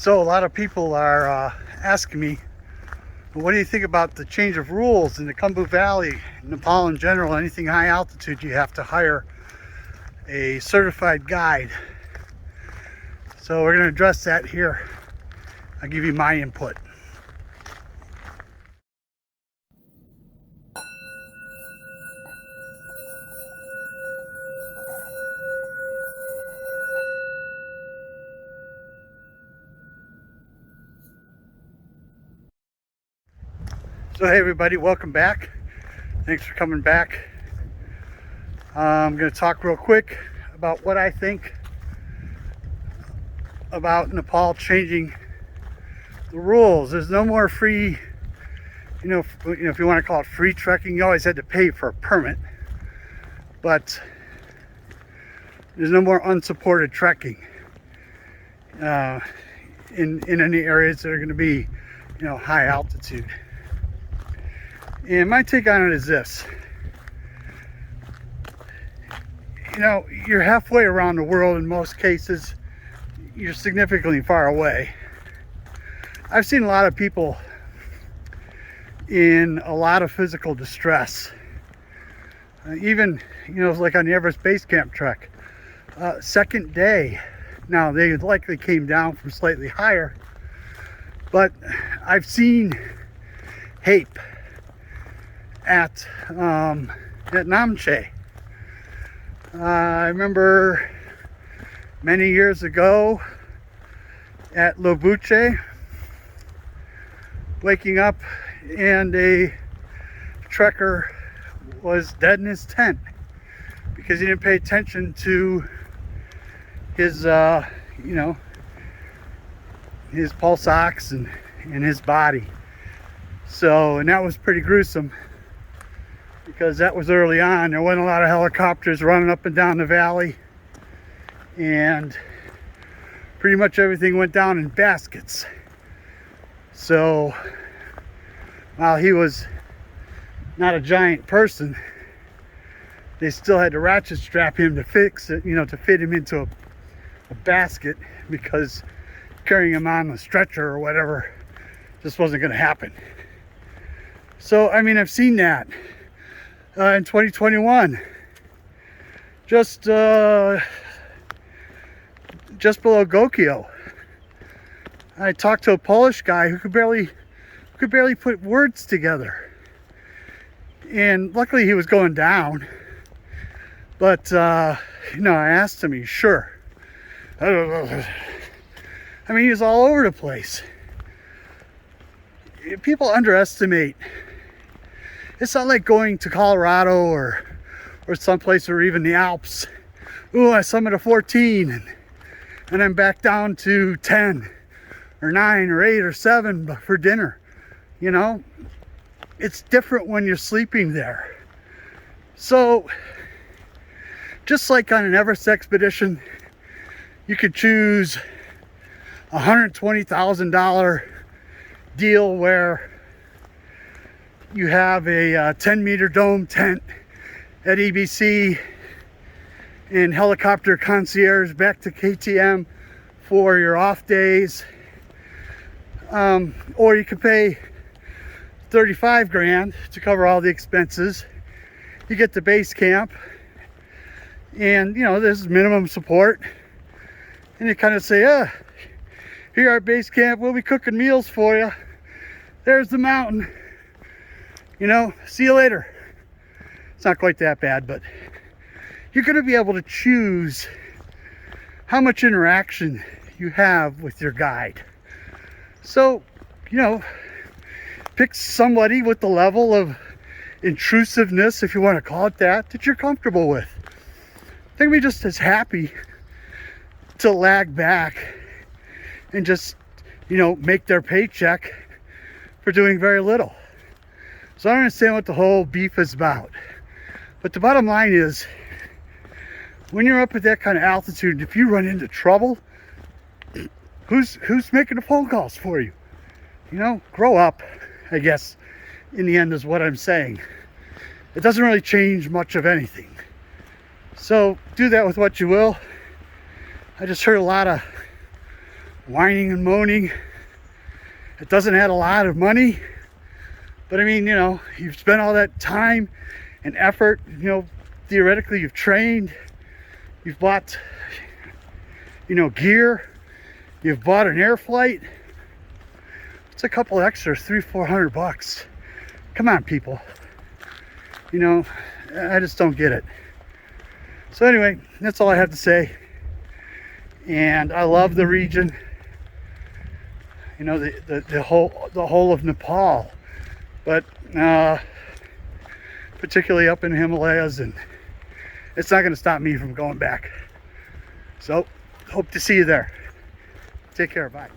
So a lot of people are asking me, well, what do you think about the change of rules in the Khumbu Valley, Nepal in general? Anything high altitude, you have to hire a certified guide. So we're going to address that here. I'll give you my input. So hey everybody, welcome back. Thanks for coming back. I'm going to talk real quick about what I think about Nepal changing the rules. There's no more free, if you want to call it free trekking, you always had to pay for a permit. But there's no more unsupported trekking in any areas that are going to be, high altitude. And my take on it is this. You're halfway around the world in most cases. You're significantly far away. I've seen a lot of people in a lot of physical distress. Even, like on the Everest Base Camp trek. Second day. Now, they likely came down from slightly higher. But I've seen HAPE at Namche. I remember many years ago at Lobuche, waking up and a trekker was dead in his tent because he didn't pay attention to his his pulse ox and his body. So, and that was pretty gruesome because that was early on. There wasn't a lot of helicopters running up and down the valley, and pretty much everything went down in baskets. So while he was not a giant person, they still had to ratchet strap him to fix it, to fit him into a basket, because carrying him on the stretcher or whatever just wasn't going to happen. So I've seen that in 2021, just below Gokyo. I talked to a Polish guy who could barely put words together, and luckily he was going down. But I asked him, he's sure. He was all over the place. People underestimate. It's not like going to Colorado or someplace, or even the Alps. Ooh, I summited a 14 and I'm back down to 10 or 9 or 8 or 7 for dinner. It's different when you're sleeping there. So just like on an Everest expedition, you could choose a $120,000 deal where you have a 10-meter dome tent at EBC and helicopter concierge back to KTM for your off days, or you could pay 35 grand to cover all the expenses. You get the base camp, and there's minimum support, and you kind of say, here at base camp, we'll be cooking meals for you. There's the mountain. See you later. It's not quite that bad, but you're going to be able to choose how much interaction you have with your guide. So, pick somebody with the level of intrusiveness, if you want to call it that you're comfortable with. They're going to be just as happy to lag back and just, make their paycheck for doing very little. So I don't understand what the whole beef is about. But the bottom line is, when you're up at that kind of altitude, if you run into trouble, who's making the phone calls for you? Grow up, I guess, in the end is what I'm saying. It doesn't really change much of anything. So do that with what you will. I just heard a lot of whining and moaning. It doesn't add a lot of money, but I mean, you know, you've spent all that time and effort, you know, theoretically you've trained, you've bought, you know, gear, you've bought an air flight. It's a couple extras, $300-400. Come on, people. You know, I just don't get it. So anyway, that's all I have to say. And I love the region. You know, the whole of Nepal, but particularly up in the Himalayas, and it's not going to stop me from going back. So hope to see you there. Take care. Bye.